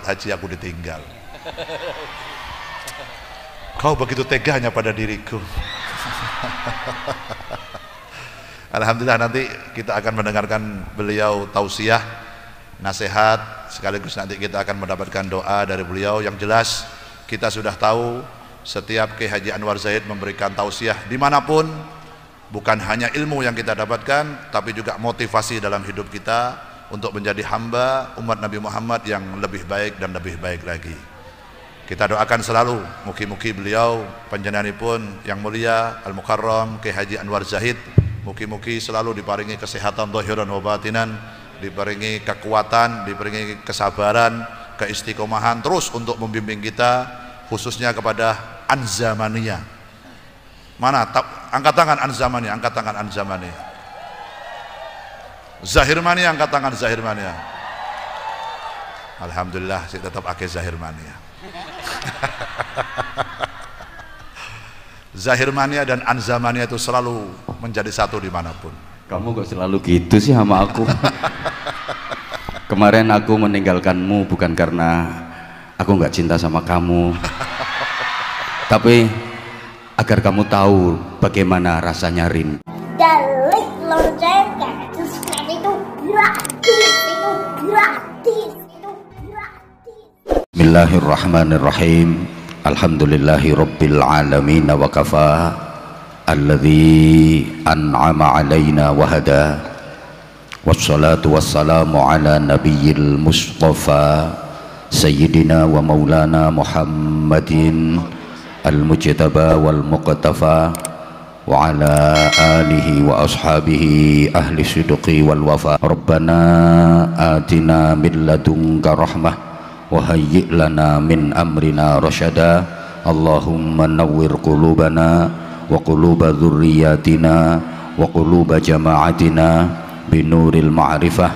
haji aku ditinggal. Kau begitu teganya pada diriku. Alhamdulillah, nanti kita akan mendengarkan beliau tausiah, nasihat, sekaligus nanti kita akan mendapatkan doa dari beliau. Yang jelas kita sudah tahu setiap Kiai Haji Anwar Zaid memberikan tausiah dimanapun, bukan hanya ilmu yang kita dapatkan, tapi juga motivasi dalam hidup kita untuk menjadi hamba umat Nabi Muhammad yang lebih baik dan lebih baik lagi. Kita doakan selalu mugi-mugi beliau panjenenganipun yang mulia Al-Mukarram Kiai Haji Anwar Zaid, mugi-mugi selalu diparingi kesehatan zahiran wa batinan, diparingi kekuatan, diparingi kesabaran, keistiqomahan terus untuk membimbing kita, khususnya kepada Anzamaniyah. Mana? Angkat tangan Anzamaniyah, angkat tangan Anzamaniyah. Zahirmaniyah, angkat tangan Zahirmaniyah. Alhamdulillah, saya tetap pakai Zahirmaniyah. Zahirmaniyah dan Anzamaniyah itu selalu menjadi satu dimanapun. Kamu kok selalu gitu sih sama aku? Kemarin aku meninggalkanmu bukan karena aku nggak cinta sama kamu, tapi agar kamu tahu bagaimana rasanya rindu. Klik lonceng, subscribe itu gratis, itu gratis, itu gratis. Bismillahirrahmanirrahim. Alhamdulillahi rabbil alamin wa kafa, alladzi an'ama alaina wa hada, wassalatu wassalamu ala nabiyyil mustafa sayyidina wa maulana Muhammadin al-mujtaba wal muqtafa wa ala alihi wa ashabihi ahli sidqi wal wafa. Rabbana atina min ladunka rahmah wa hayyi' lana min amrina rasyada. Allahumma nawwir qulubana wa quluba dzurriyyatina wa quluba jama'atina binuril ma'rifah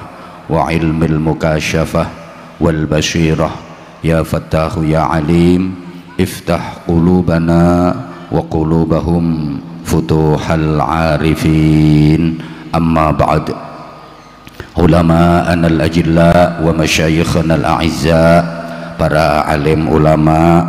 wa ilmil mukasyafah wal basyirah ya fattahu ya alim. Iftah qulubana wa qulubahum futuhal arifin. Amma ba'd. Ulama'ana al-ajilla wa masyayikhana al-a'izza, para alim ulama,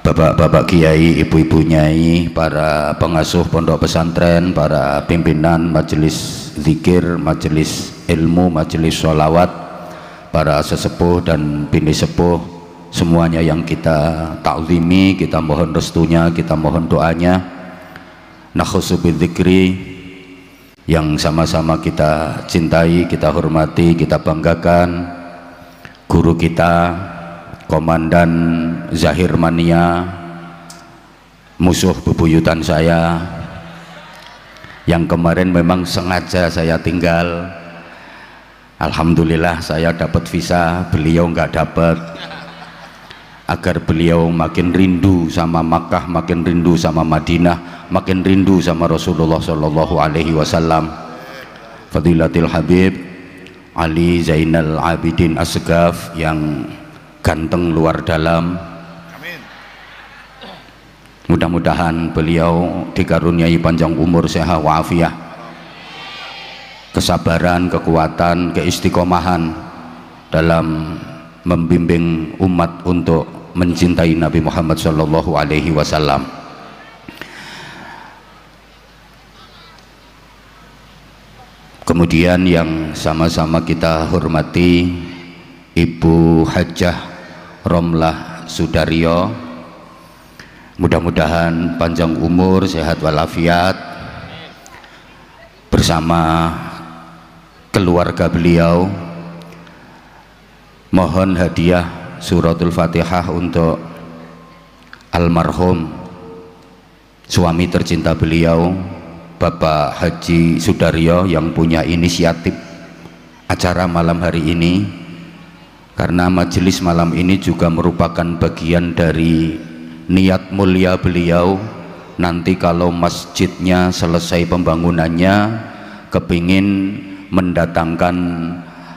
bapak-bapak kiai, ibu-ibu nyai, para pengasuh pondok pesantren, para pimpinan majelis zikir, majelis ilmu, majelis sholawat, para sesepuh dan bini sepuh, semuanya yang kita ta'zimi, kita mohon restunya, kita mohon doanya. Nakhusu bidzikri, yang sama-sama kita cintai, kita hormati, kita banggakan, guru kita Komandan Zahirmaniyah, musuh bebuyutan saya, yang kemarin memang sengaja saya tinggal. Alhamdulillah saya dapat visa, beliau nggak dapat, agar beliau makin rindu sama Makkah, makin rindu sama Madinah, makin rindu sama Rasulullah Shallallahu Alaihi Wasallam. Fadilatil Habib Ali Zainal Abidin Asgaf yang ganteng luar dalam, mudah-mudahan beliau dikaruniai panjang umur, sehat wa'afiyah, kesabaran, kekuatan, keistiqomahan dalam membimbing umat untuk mencintai Nabi Muhammad Shallallahu Alaihi Wasallam. Kemudian yang sama-sama kita hormati Ibu Hajjah Romlah Sudaryo, mudah-mudahan panjang umur, sehat walafiat, bersama keluarga beliau. Mohon hadiah suratul Fatihah untuk almarhum suami tercinta beliau, Bapak Haji Sudaryo, yang punya inisiatif acara malam hari ini, karena majelis malam ini juga merupakan bagian dari niat mulia beliau. Nanti kalau masjidnya selesai pembangunannya, kepingin mendatangkan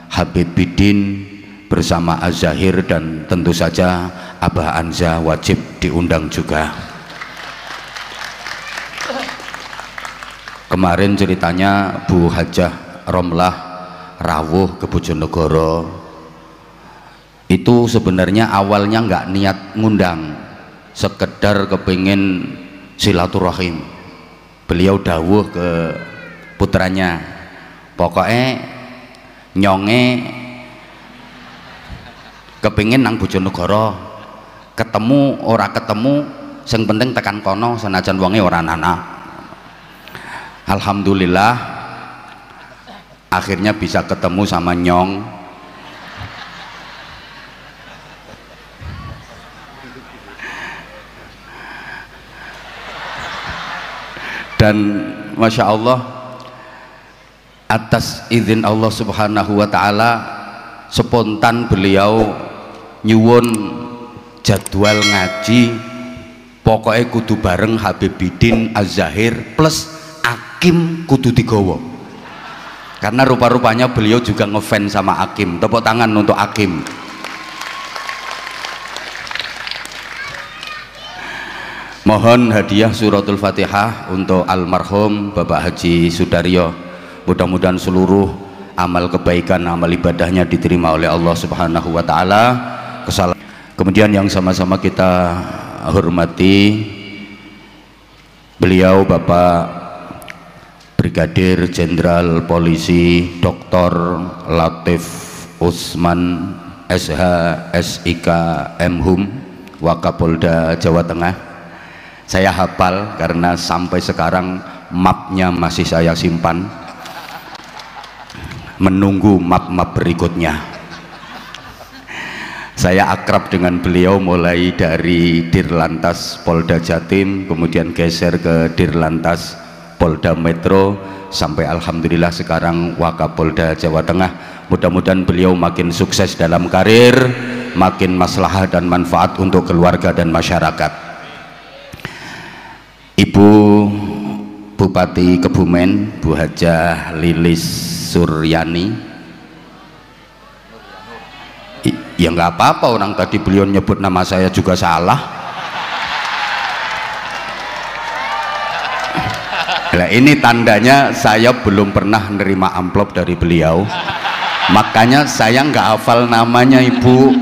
Habib Bidin bersama Az-Zahir, dan tentu saja Abah Anza wajib diundang juga. Kemarin ceritanya Bu Hajjah Romlah rawuh ke Bojonegoro, itu sebenarnya awalnya nggak niat ngundang, sekedar kepingin silaturahim. Beliau dawuh ke putranya, pokoknya nyonge kepingin nang Bojonegoro, ketemu ora ketemu sing penting tekan kono senajan wonge ora nana. Alhamdulillah akhirnya bisa ketemu sama Nyong. Dan Masya Allah, atas izin Allah Subhanahu wa Ta'ala, spontan beliau nyuwun jadwal ngaji pokoknya kudu bareng Habibidin Az-Zahir plus Akim kudu digowo, karena rupa-rupanya beliau juga ngefans sama Akim. Tepuk tangan untuk Akim. Mohon hadiah suratul Fatihah untuk almarhum Bapak Haji Sudaryo. Mudah-mudahan seluruh amal kebaikan, amal ibadahnya diterima oleh Allah Subhanahu wa Ta'ala. Kemudian yang sama-sama kita hormati beliau Bapak Brigadir Jenderal Polisi Dr. Latif Usman SH SIK Mhum Wakapolda Jawa Tengah. Saya hafal karena sampai sekarang mapnya masih saya simpan, menunggu map-map berikutnya. Saya akrab dengan beliau mulai dari Dirlantas Polda Jatim, kemudian geser ke Dirlantas Polda Metro, sampai alhamdulillah sekarang Wakapolda Jawa Tengah. Mudah-mudahan beliau makin sukses dalam karir, makin maslahah dan manfaat untuk keluarga dan masyarakat. Ibu Bupati Kebumen, Bu Hajah Lilis Suryani, ya nggak apa-apa, orang tadi beliau nyebut nama saya juga salah. Nah, ini tandanya saya belum pernah menerima amplop dari beliau, makanya saya nggak hafal namanya. Ibu,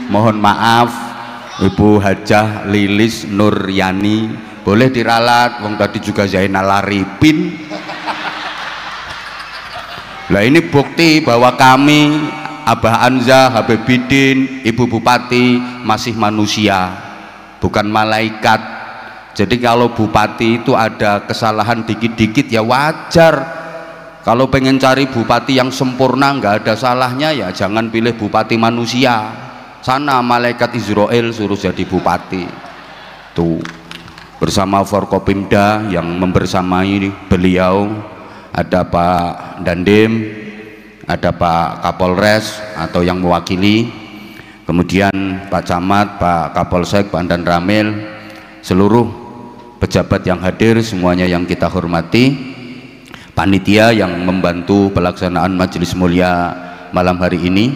mohon maaf, Ibu Hajah Lilis Nuryani, boleh diralat, wong tadi juga Zainal Arifin. Lah ini bukti bahwa kami Abah Anza, Habibidin, Ibu Bupati masih manusia, bukan malaikat. Jadi kalau bupati itu ada kesalahan dikit-dikit ya wajar. Kalau pengen cari bupati yang sempurna nggak ada salahnya, ya jangan pilih bupati manusia. Sana malaikat Israel suruh jadi bupati. Tuh, bersama Forkopimda yang membersamai beliau ada Pak Dandim, ada Pak Kapolres atau yang mewakili, kemudian Pak Camat, Pak Kapolsek, Pak Dan Ramil, seluruh pejabat yang hadir semuanya yang kita hormati, panitia yang membantu pelaksanaan majelis mulia malam hari ini,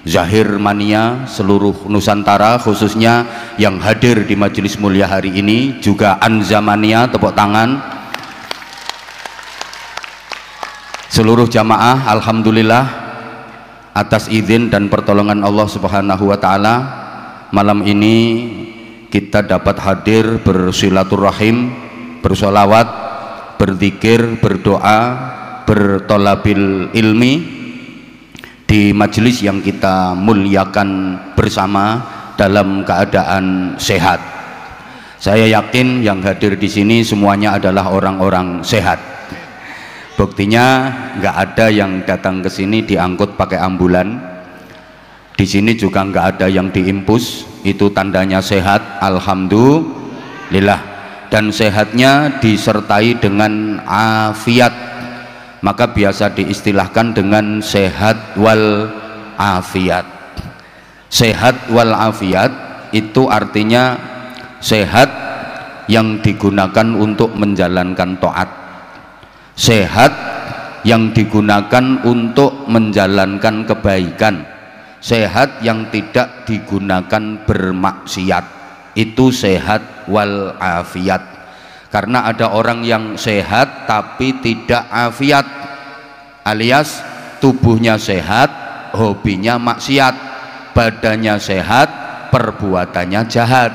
Zahir Mania seluruh Nusantara khususnya yang hadir di majelis mulia hari ini, juga Anzamania, tepuk tangan. Seluruh jamaah, alhamdulillah atas izin dan pertolongan Allah Subhanahu wa Ta'ala, malam ini kita dapat hadir bersilaturahim, bersolawat, berzikir, berdoa, bertolabil ilmi di majelis yang kita muliakan bersama dalam keadaan sehat. Saya yakin yang hadir di sini semuanya adalah orang-orang sehat. Buktinya nggak ada yang datang ke sini diangkut pakai ambulan. Di sini juga nggak ada yang diimpus. Itu tandanya sehat, alhamdulillah. Dan sehatnya disertai dengan afiat, maka biasa diistilahkan dengan sehat wal afiat. Sehat wal afiat itu artinya sehat yang digunakan untuk menjalankan taat, sehat yang digunakan untuk menjalankan kebaikan, sehat yang tidak digunakan bermaksiat. Itu sehat wal afiat. Karena ada orang yang sehat tapi tidak afiat, alias tubuhnya sehat, hobinya maksiat. badannya sehat, perbuatannya jahat.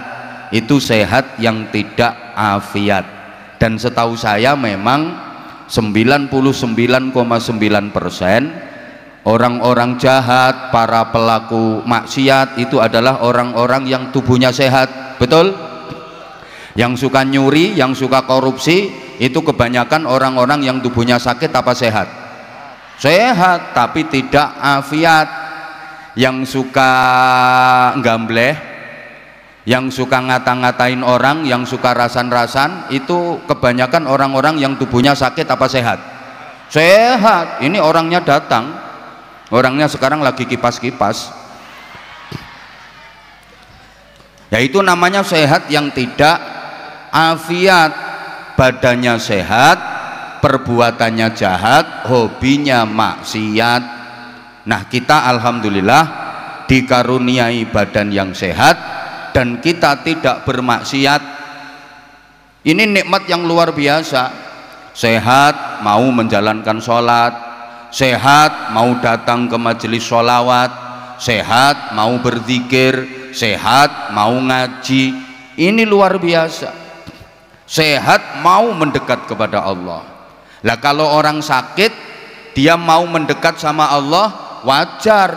Itu sehat yang tidak afiat. Dan setahu saya memang 99,9% orang-orang jahat, para pelaku maksiat itu adalah orang-orang yang tubuhnya sehat. Betul? Yang suka nyuri, yang suka korupsi itu kebanyakan orang-orang yang tubuhnya sakit apa sehat? Sehat tapi tidak afiat. Yang suka gambleh, yang suka ngata-ngatain orang, yang suka rasan-rasan, itu kebanyakan orang-orang yang tubuhnya sakit apa sehat? Sehat. Ini orangnya datang, orangnya sekarang lagi kipas-kipas. Ya itu namanya sehat yang tidak afiat. Badannya sehat, perbuatannya jahat, hobinya maksiat. Nah kita alhamdulillah dikaruniai badan yang sehat dan kita tidak bermaksiat. Ini nikmat yang luar biasa. Sehat mau menjalankan sholat, sehat mau datang ke majelis sholawat, sehat mau berzikir, sehat mau ngaji. Ini luar biasa. Sehat mau mendekat kepada Allah. Lah kalau orang sakit dia mau mendekat sama Allah, wajar.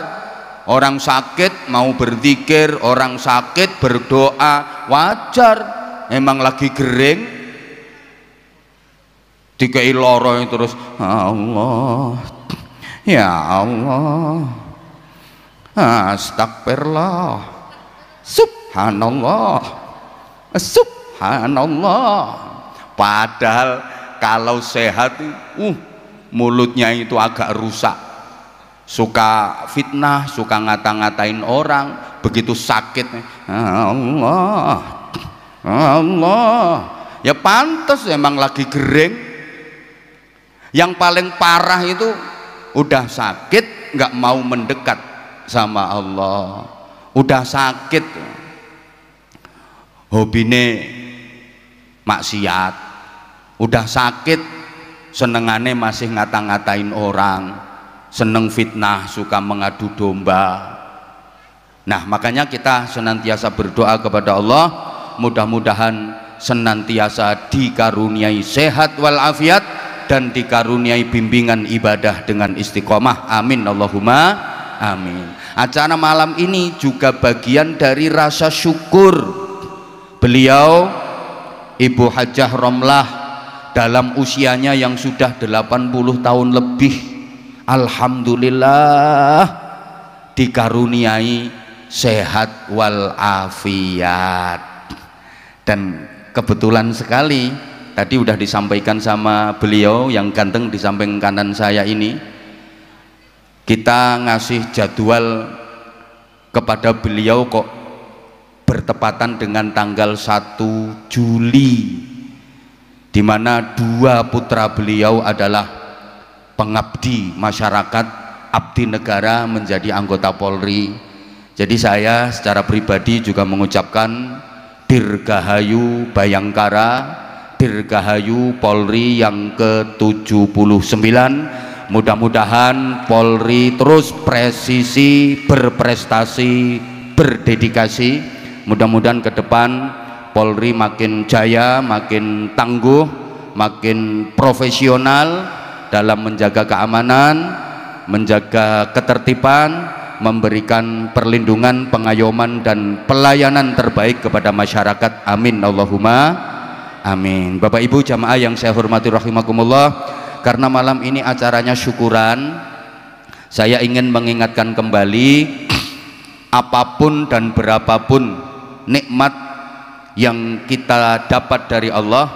Orang sakit mau berzikir, orang sakit berdoa, wajar. Emang lagi gering dikei loro terus Allah, ya Allah, astagfirullah, subhanallah, subhanallah. Padahal kalau sehat mulutnya itu agak rusak, suka fitnah, suka ngata-ngatain orang. Begitu sakit Allah, Allah, ya pantas emang lagi gering. Yang paling parah itu udah sakit nggak mau mendekat sama Allah, udah sakit hobine maksiat, udah sakit senengane masih ngata-ngatain orang, seneng fitnah, suka mengadu domba. Nah makanya kita senantiasa berdoa kepada Allah, mudah-mudahan senantiasa dikaruniai sehat walafiat dan dikaruniai bimbingan ibadah dengan istiqomah. Amin Allahumma amin. Acara malam ini juga bagian dari rasa syukur beliau Ibu Hajah Romlah dalam usianya yang sudah 80 tahun lebih, alhamdulillah dikaruniai sehat walafiat. Dan kebetulan sekali tadi udah disampaikan sama beliau yang ganteng di samping kanan saya ini, kita ngasih jadwal kepada beliau kok bertepatan dengan tanggal 1 Juli, di mana dua putra beliau adalah pengabdi masyarakat, abdi negara, menjadi anggota Polri. Jadi saya secara pribadi juga mengucapkan Dirgahayu Bayangkara, Dirgahayu Polri yang ke-79. Mudah-mudahan Polri terus presisi, berprestasi, berdedikasi. Mudah-mudahan ke depan Polri makin jaya, makin tangguh, makin profesional dalam menjaga keamanan, menjaga ketertiban, memberikan perlindungan, pengayoman dan pelayanan terbaik kepada masyarakat. Amin Allahumma amin. Bapak Ibu jamaah yang saya hormati rahimakumullah, karena malam ini acaranya syukuran, saya ingin mengingatkan kembali, apapun dan berapapun nikmat yang kita dapat dari Allah,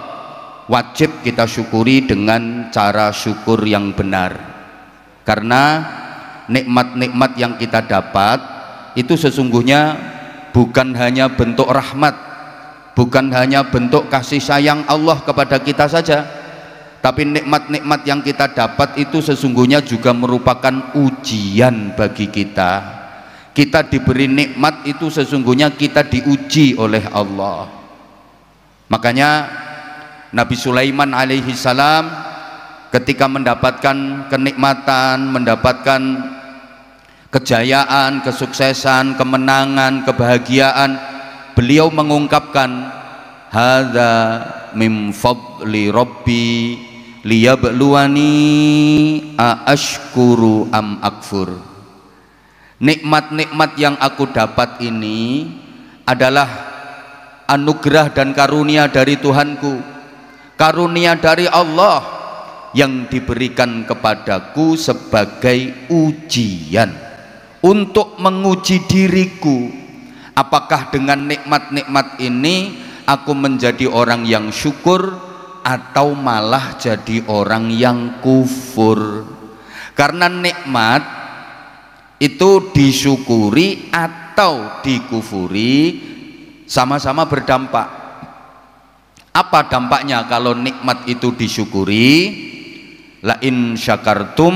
wajib kita syukuri dengan cara syukur yang benar. Karena nikmat-nikmat yang kita dapat itu sesungguhnya bukan hanya bentuk rahmat, bukan hanya bentuk kasih sayang Allah kepada kita saja, tapi nikmat-nikmat yang kita dapat itu sesungguhnya juga merupakan ujian bagi kita. Kita diberi nikmat itu sesungguhnya kita diuji oleh Allah. Makanya Nabi Sulaiman alaihi salam ketika mendapatkan kenikmatan, mendapatkan kejayaan, kesuksesan, kemenangan, kebahagiaan, beliau mengungkapkan hadza min fadli rabbi liyabluwani aashkuru am akfur. Nikmat-nikmat yang aku dapat ini adalah anugerah dan karunia dari Tuhanku, karunia dari Allah yang diberikan kepadaku sebagai ujian untuk menguji diriku, apakah dengan nikmat-nikmat ini aku menjadi orang yang syukur atau malah jadi orang yang kufur. Karena nikmat itu disyukuri atau dikufuri sama-sama berdampak. Apa dampaknya kalau nikmat itu disyukuri? La in syakartum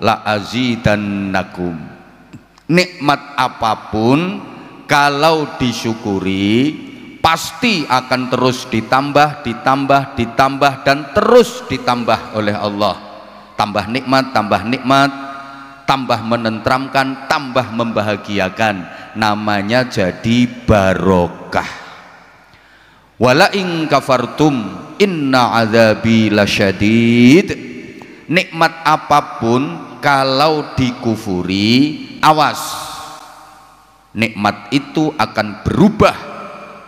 la azidannakum. Nikmat apapun kalau disyukuri pasti akan terus ditambah, dan terus ditambah oleh Allah. Tambah nikmat, tambah menenteramkan, tambah membahagiakan. Namanya jadi barokah. Wala in kafartum inna adzabi lasyadid. Nikmat apapun kalau dikufuri, awas, nikmat itu akan berubah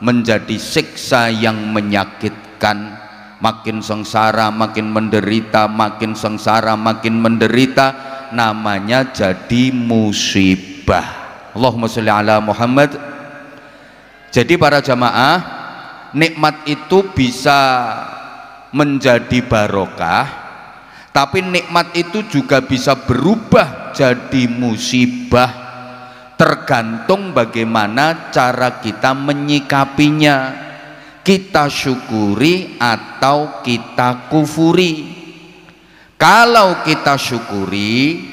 menjadi siksa yang menyakitkan. Makin sengsara, makin menderita, makin sengsara, makin menderita, namanya jadi musibah. Allahumma sholli ala Muhammad. Jadi para jamaah, nikmat itu bisa menjadi barokah, tapi nikmat itu juga bisa berubah jadi musibah, tergantung bagaimana cara kita menyikapinya. Kita syukuri atau kita kufuri. Kalau kita syukuri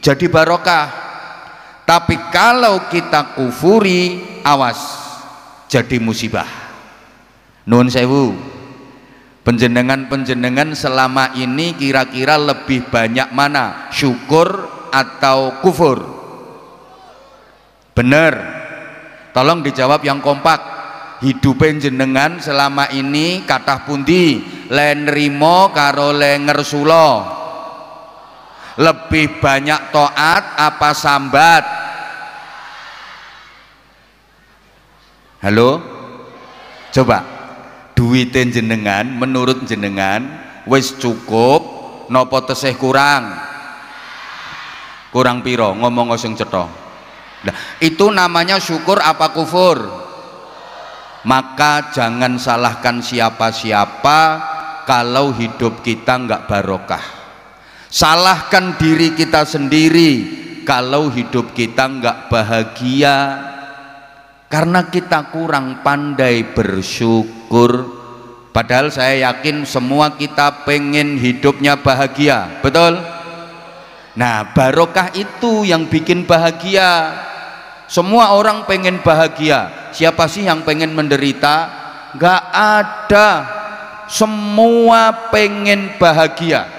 jadi barokah, tapi kalau kita kufuri, awas, jadi musibah. Nuwun sewu, penjenengan selama ini kira-kira lebih banyak mana, syukur atau kufur? Bener, tolong dijawab yang kompak. Hidup jenengan selama ini kathah pundi, le nrimo karo le ngersula? Lebih banyak taat apa sambat? Halo, coba duwite jenengan menurut jenengan wis cukup napa tesih kurang? Kurang piro? Ngomong sing cetha. Nah, itu namanya syukur apa kufur? Maka jangan salahkan siapa-siapa kalau hidup kita nggak barokah. Salahkan diri kita sendiri kalau hidup kita nggak bahagia, karena kita kurang pandai bersyukur. Padahal saya yakin semua kita pengen hidupnya bahagia, betul? Nah, barokah itu yang bikin bahagia. Semua orang pengen bahagia. Siapa sih yang pengen menderita? Nggak ada. Semua pengen bahagia.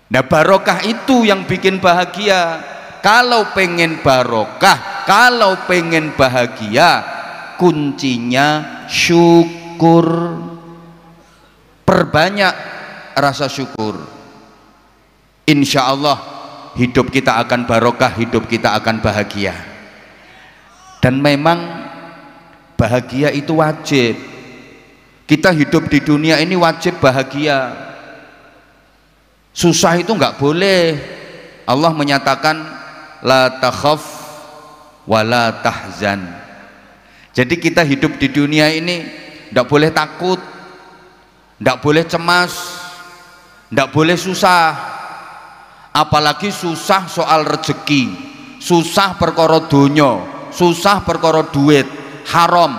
Nah, barokah itu yang bikin bahagia. Kalau pengen barokah, kalau pengen bahagia, kuncinya syukur. Perbanyak rasa syukur. Insya Allah hidup kita akan barokah, hidup kita akan bahagia. Dan memang bahagia itu wajib. Kita hidup di dunia ini wajib bahagia. Susah itu nggak boleh. Allah menyatakan la takhaf wa la tahzan. Jadi kita hidup di dunia ini nggak boleh takut, nggak boleh cemas, nggak boleh susah. Apalagi susah soal rezeki, susah perkara donya, susah perkara duit, haram.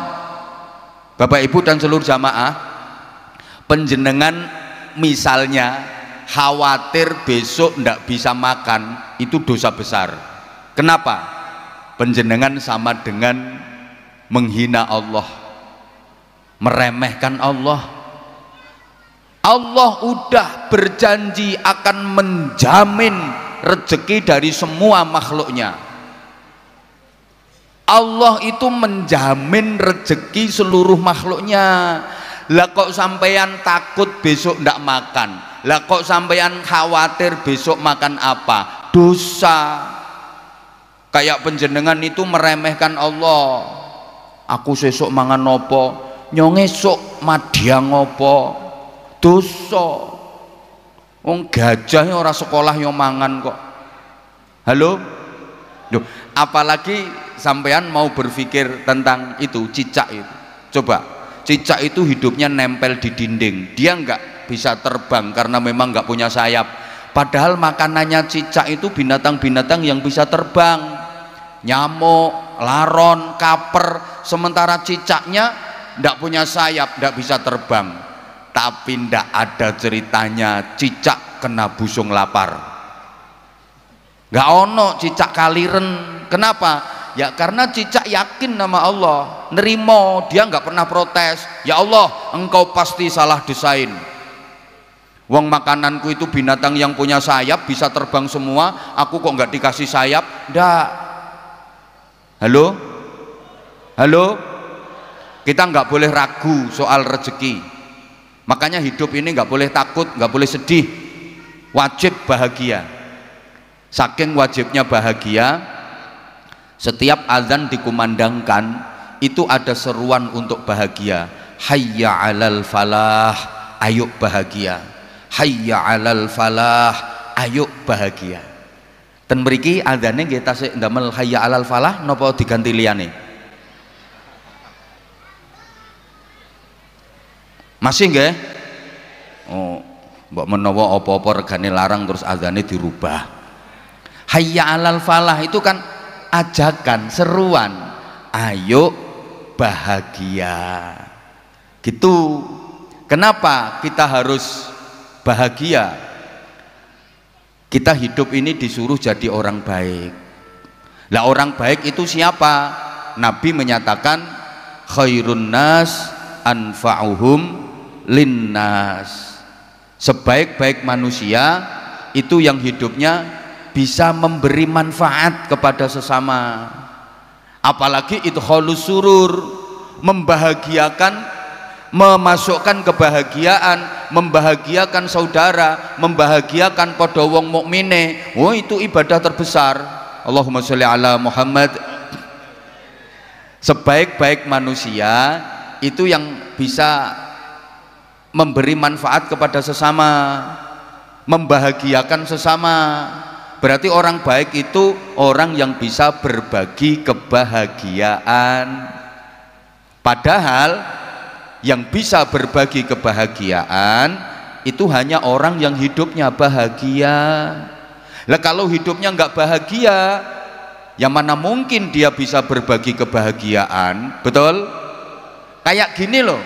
Bapak Ibu dan seluruh jamaah, penjenengan misalnya khawatir besok ndak bisa makan, itu dosa besar. Kenapa? Penjenengan sama dengan menghina Allah, meremehkan Allah. Allah udah berjanji akan menjamin rezeki dari semua makhluknya. Allah itu menjamin rezeki seluruh makhluknya. Lah kok sampeyan takut besok ndak makan? Lah kok sampeyan khawatir besok makan apa? Dosa. Kayak penjenengan itu meremehkan Allah. Aku sesuk mangan nopo, nyong esuk madya ngopo. Dosa. Wong gajah ora sekolah yo mangan kok. Halo? Duh, apalagi sampean mau berpikir tentang itu cicak itu. Coba, cicak itu hidupnya nempel di dinding. Dia nggak bisa terbang karena memang nggak punya sayap. Padahal makanannya cicak itu binatang-binatang yang bisa terbang. Nyamuk, laron, kaper. Sementara cicaknya nggak punya sayap, nggak bisa terbang. Tapi ndak ada ceritanya cicak kena busung lapar. Nggak ono cicak kaliren. Kenapa? Ya karena cicak yakin nama Allah, nerimo, dia nggak pernah protes. Ya Allah, engkau pasti salah desain. Wong makananku itu binatang yang punya sayap, bisa terbang semua, aku kok nggak dikasih sayap? Ndak. Halo? Halo? Kita nggak boleh ragu soal rezeki. Makanya hidup ini nggak boleh takut, nggak boleh sedih, wajib bahagia. Saking wajibnya bahagia, setiap azan dikumandangkan itu ada seruan untuk bahagia. Hayya 'alal falah, ayo bahagia. Hayya 'alal falah, ayo bahagia. Ten mriki azane nggih tasih ndamel hayya 'alal falah napa diganti liyane? Masih nggih? Oh, mbok menawa apa-apa regane larang terus azane dirubah. Hayya 'alal falah itu kan ajakan, seruan, ayo bahagia. Gitu. Kenapa kita harus bahagia? Kita hidup ini disuruh jadi orang baik. Lah orang baik itu siapa? Nabi menyatakan khairun nas anfa'uhum linnas. Sebaik-baik manusia itu yang hidupnya bisa memberi manfaat kepada sesama. Apalagi idkhalus surur, membahagiakan, memasukkan kebahagiaan, membahagiakan saudara, membahagiakan padha wong mukmine. Oh, itu ibadah terbesar. Allahumma sholli ala Muhammad. Sebaik-baik manusia itu yang bisa memberi manfaat kepada sesama, membahagiakan sesama. Berarti orang baik itu orang yang bisa berbagi kebahagiaan. Padahal yang bisa berbagi kebahagiaan itu hanya orang yang hidupnya bahagia. Lah kalau hidupnya nggak bahagia, ya mana mungkin dia bisa berbagi kebahagiaan? Betul? Kayak gini loh,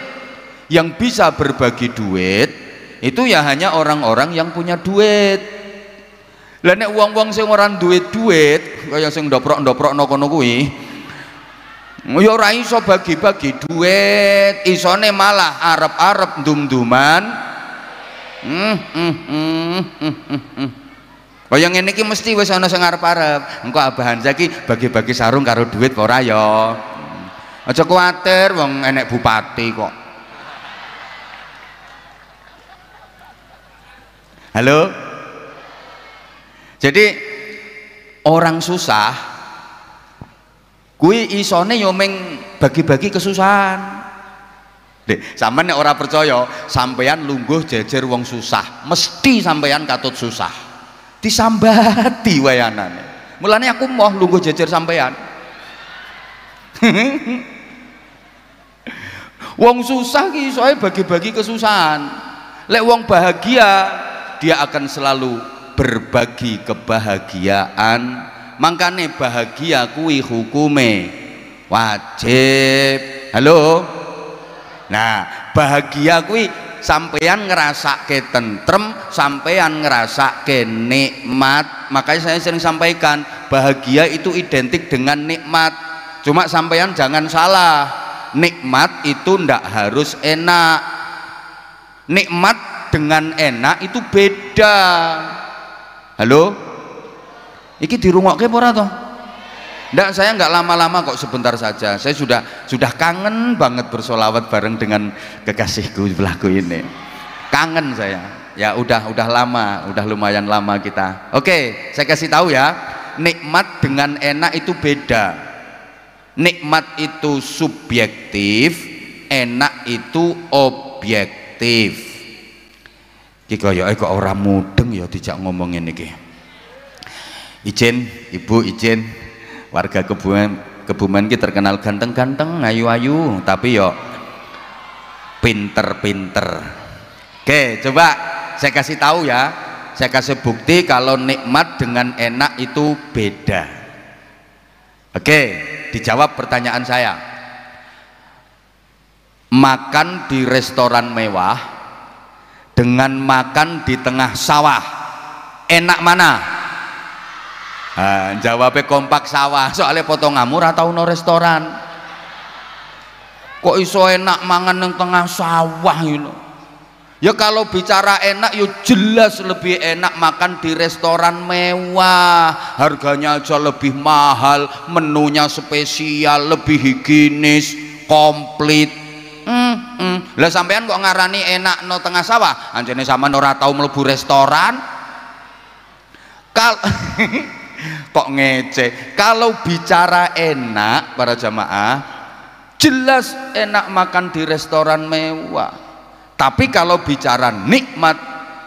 yang bisa berbagi duit itu ya hanya orang-orang yang punya duit. Lah nek wong-wong sing ora duit-duit kaya sing ndoprok-ndoprokno kono kuwi, ya ora iso bagi-bagi duit, isone malah arep-arep ndum-nduman. Kaya ngene iki mesti wis ana sing arep-arep. Engko abahan saiki bagi-bagi sarung karo duit ora ya. Aja kuwatir wong enek bupati kok. Halo? Jadi orang susah kuwi isone yo ming bagi-bagi kesusahan. Dek, sampean nek ora percaya, sampean lungguh jejer wong susah, mesti sampean katut susah. Disambati wayanane. Mulane aku mau lungguh jejer sampean. Wong susah ki isoe bagi-bagi kesusahan. Lek wong bahagia, dia akan selalu berbagi kebahagiaan. Makanya bahagia kuwi hukume wajib. Halo? Nah, bahagia kuwi sampeyan ngerasake tentrem, sampeyan ngerasake nikmat. Makanya saya sering sampaikan, bahagia itu identik dengan nikmat. Cuma sampeyan jangan salah, nikmat itu ndak harus enak. Nikmat dengan enak itu beda. Halo? Iki dirungokke apa ora toh? Ndak, saya nggak lama-lama kok, sebentar saja. Saya sudah kangen banget bersolawat bareng dengan kekasihku sebelahku ini. Kangen saya. Ya udah lama, udah lumayan lama kita. Oke, saya kasih tahu ya. Nikmat dengan enak itu beda. Nikmat itu subjektif, enak itu objektif. Iki kaya kok ora mudeng ya dijak ngomongin iki. Izin, Ibu izin. Warga Kebumen ki terkenal ganteng-ganteng, ayu-ayu, tapi yo pinter-pinter. Oke, coba saya kasih tahu ya, saya kasih bukti kalau nikmat dengan enak itu beda. Oke, dijawab pertanyaan saya. Makan di restoran mewah dengan makan di tengah sawah, enak mana? Jawabnya kompak sawah, soalnya potonganmu ora tau no restoran. Kok iso enak mangan yang tengah sawah gitu. Ya kalau bicara enak ya jelas lebih enak makan di restoran mewah, harganya aja lebih mahal, menunya spesial, lebih higienis, komplit. Lah sampean kok ngarani enak no tengah sawah, anjene sampean ora tau mlebu restoran. Kok ngece. Kalau bicara enak para jamaah, jelas enak makan di restoran mewah. Tapi kalau bicara nikmat,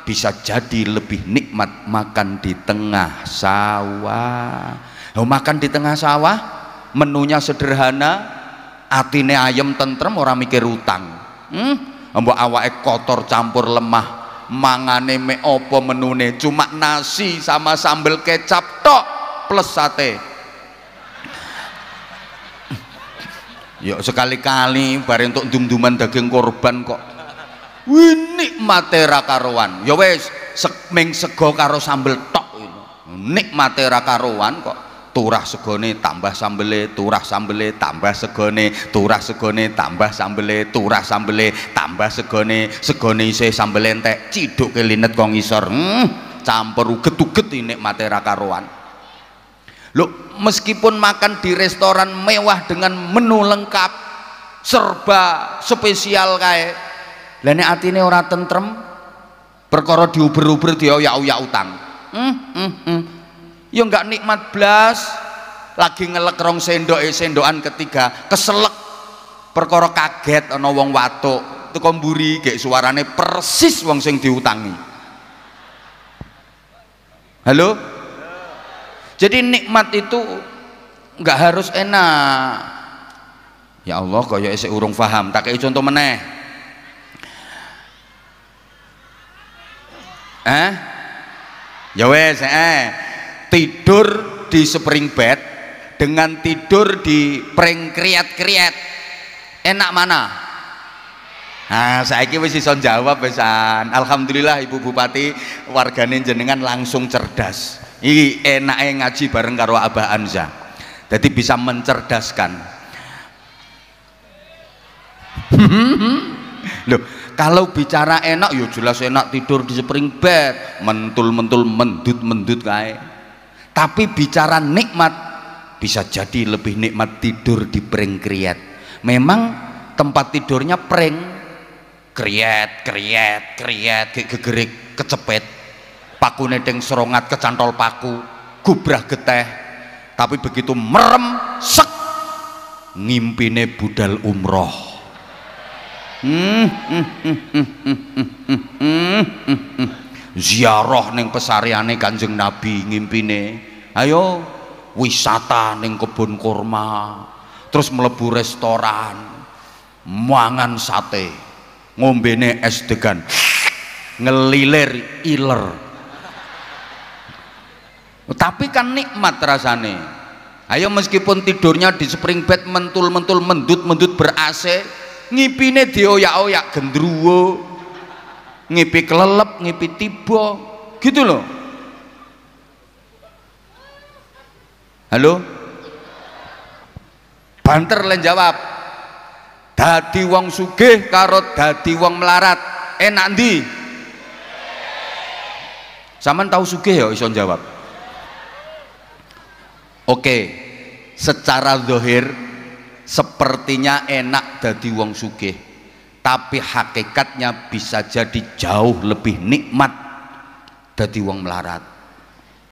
bisa jadi lebih nikmat makan di tengah sawah. Makan di tengah sawah, menunya sederhana, atine ayam tentrem, orang mikir utang. Mbok awake kotor campur lemah, mangane me opo menune, cuma nasi sama sambal kecap tok plus sate. Yuk sekali-kali bareng untuk dum-duman daging korban kok. Nikmate ra karuan. Ya wis ming sego karo sambel tok itu. Nikmate ra karuan kok. Turah segone tambah sambele, turah sambele tambah segone, turah segone tambah sambele, turah sambele tambah segone, segone isih sambel entek, ciduk kelinet kok ngisor. Campur uget-uget nikmate ra karuan. Loh, meskipun makan di restoran mewah dengan menu lengkap, serba spesial kae, lah nek atine ora tentrem, perkara diuber-uber dioyak-oyak utang. Ya enggak nikmat blas. Lagi ngelek rong sendok, sendokan ketiga keselek, perkara kaget ana wong watuk teko mburi gek suarane persis wong sing diutangi. Halo? Jadi nikmat itu enggak harus enak. Ya Allah, kaya isih urung paham, tak kei contoh meneh. Ya wes, tidur di spring bed dengan tidur di pring kriat-kriat, enak mana? Nah, saiki wis iso jawab besan. Alhamdulillah Ibu Bupati, wargane jenengan langsung cerdas. Iki enake ngaji bareng karo Abah Anza. Jadi bisa mencerdaskan. Loh, kalau bicara enak ya jelas enak tidur di spring bed, mentul-mentul mendut-mendut kae. Tapi bicara nikmat, bisa jadi lebih nikmat tidur di pring kriet. Memang tempat tidurnya pring kriet gegerik kecepet, paku nedeng serongat kecantol paku, gubrah geteh. Tapi begitu merem sek, ngimpine budal umroh. Ziarah ning pesariane Kanjeng Nabi ngimpine. Ayo wisata ning kebun kurma, terus mlebu restoran, mangan sate, ngombene es degan, ngelilir iler. Tapi kan nikmat rasane. Ayo meskipun tidurnya di spring bed mentul-mentul mendut-mendut ber-AC, ngipine dioyak-oyak gendruwo, ngipi kelelep, ngipi tiba, gitu loh. Halo? Banter len jawab. Dadi wong sugih karo dadi wong melarat, enak ndi? Sampeyan tahu sugih ya iso jawab. Oke, secara zahir sepertinya enak dadi wong sugih, tapi hakikatnya bisa jadi jauh lebih nikmat dadi wong melarat.